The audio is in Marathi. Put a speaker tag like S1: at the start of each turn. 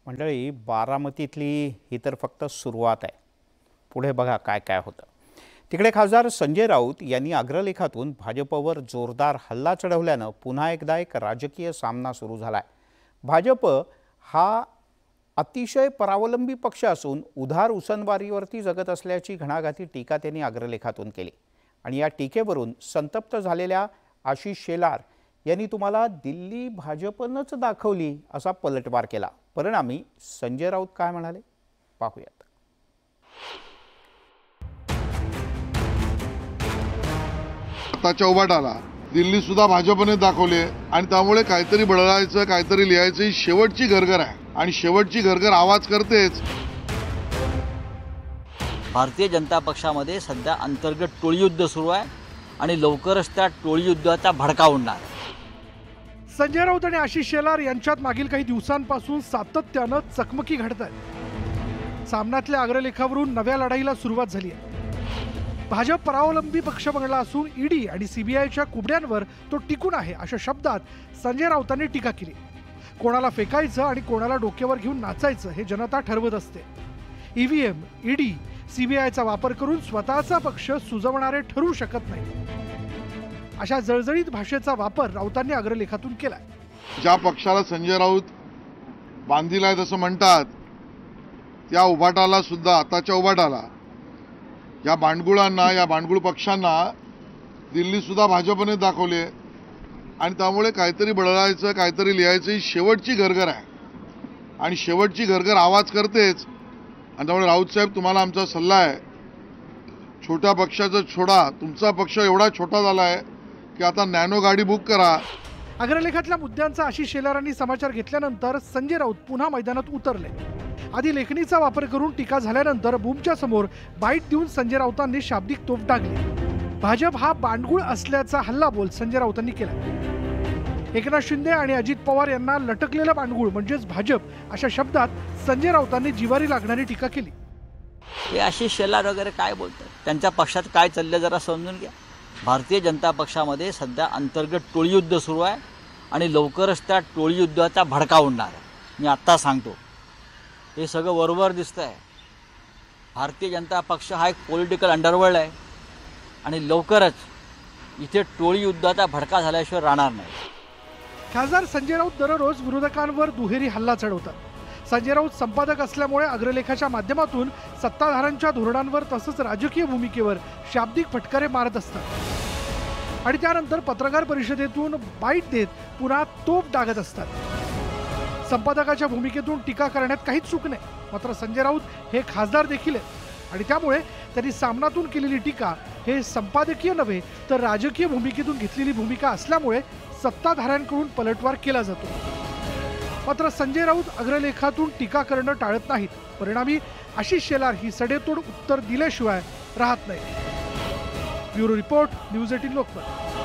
S1: मंडळी, बारामतीतली ही तर फक्त सुरुवात आहे. पुढे बघा काय काय होतं. तिकडे खासदार संजय राऊत यांनी अग्रलेखातून भाजपवर जोरदार हल्ला चढवल्यानं पुन्हा एकदा एक राजकीय सामना सुरू झालाय. भाजप हा अतिशय परावलंबी पक्ष असून उधार उसनवारीवरती जगत असल्याची घणाघाती टीका त्यांनी अग्रलेखातून केली. आणि या टीकेवरून संतप्त झालेल्या आशिष शेलार यांनी तुम्हाला दिल्ली भाजपनंच दाखवली असा पलटवार केला. परिणामी संजय राऊत काय म्हणाले पाहूयात.
S2: आताच्या उभाटाला दिल्ली सुद्धा भाजपने दाखवले आणि त्यामुळे काहीतरी बदलायचं, काहीतरी लिहायचं ही शेवटची गरगर आहे आणि शेवटची गरगर आवाज करतेच.
S3: भारतीय जनता पक्षामध्ये सध्या अंतर्गत टोळीयुद्ध सुरू आहे आणि लवकरच त्या टोळीयुद्धाचा भडका उडणार.
S4: संजय राऊत आणि आशिष शेलार यांच्यात मागील काही दिवसांपासून सातत्यानं चकमकी घडत आहेत. सामन्यातल्या अग्रलेखावरून नव्या लढाईला सुरुवात झाली आहे. भाजप परावलंबी पक्ष बनला असून ईडी आणि सीबीआयच्या कुबड्यांवर तो टिकून आहे अशा शब्दात संजय राऊतांनी टीका केली. कोणाला फेकायचं आणि कोणाला डोक्यावर घेऊन नाचायचं हे जनता ठरवत असते. ईव्हीएम, ईडी, सीबीआयचा वापर करून स्वतःचा पक्ष सुजवणारे ठरू शकत नाही अशा जळजळीत भाषेचा वापर राऊतांनी अग्रलेखातून केलाय.
S2: ज्या पक्षाला संजय राऊत बांधील आहे असं म्हणतात त्या उभाटाला सुद्धा, आताच्या उभाटाला, या बांडगुळांना, या बांडगुळ पक्षांना दिल्ली सुद्धा भाजपने दाखवले आणि त्यामुळे काहीतरी बदलायचं, काहीतरी लिहायचं ही शेवटची गरगर आहे आणि शेवटची गरगर आवाज करतेच. आणि त्यामुळे राऊत साहेब, तुम्हाला आमचा सल्ला आहे, छोट्या पक्षाचं छोडा. तुमचा पक्ष एवढा छोटा झाला आहे की आता नॅनो गाडी बुक करा.
S4: अग्रलेखातल्या मुद्द्यांचा आशिष शेलारांनी समाचार घेतल्यानंतर संजय राऊत पुन्हा मैदानात उतरले. आधी लेखणीचा वापर करून टीका झाल्यानंतर बूमच्या समोर बाईट देऊन संजय राऊतांनी शाब्दिक तोफ डागली. भाजप हा बांडगुळ असल्याचा हल्लाबोल संजय राऊतांनी केला. एकनाथ शिंदे आणि अजित पवार यांना लटकलेलं बांडगुळ म्हणजेच भाजप अशा शब्दात संजय राऊतांनी जिवारी लागणारी टीका केली.
S3: हे आशिष शेलार वगैरे काय बोलतात, त्यांच्या पक्षात काय चाललं जरा समजून घ्या. भारतीय जनता पक्षामध्ये सध्या अंतर्गत टोळीयुद्ध सुरू आहे आणि लवकरच त्या टोळीयुद्धाचा भडका उडणार आहे. मी आत्ता सांगतो, हे सगळं वरवर दिसतं आहे. भारतीय जनता पक्ष हा एक पॉलिटिकल अंडरवर्ल्ड आहे आणि लवकरच इथे टोळीयुद्धाचा भडका झाल्याशिवाय राहणार नाही.
S4: खासदार संजय राऊत दररोज विरोधकांवर दुहेरी हल्ला चढवतात. संजय राऊत संपादक असल्यामुळे अग्रलेखाच्या माध्यमातून सत्ताधाऱ्यांच्या धोरणांवर तसंच राजकीय भूमिकेवर शाब्दिक फटकारे मारत असतात आणि त्यानंतर पत्रकार परिषदेतून बाईट देत पुन्हा तोफ डागत असतात. संपादकाच्या भूमिकेतून टीका करण्यात काहीच चूक नाही. मात्र संजय राऊत हे खासदार देखील आहेत आणि त्यामुळे त्यांनी सामनातून केलेली टीका हे संपादकीय नव्हे तर राजकीय भूमिकेतून घेतलेली भूमिका असल्यामुळे सत्ताधाऱ्यांकडून पलटवार केला जातो. मात्र संजय राऊत अग्रलेखातून टीका करणं टाळत नाहीत. परिणामी आशिष शेलार ही सडेतोड उत्तर दिल्याशिवाय राहत नाही. Bureau report, news 18 Lokmat.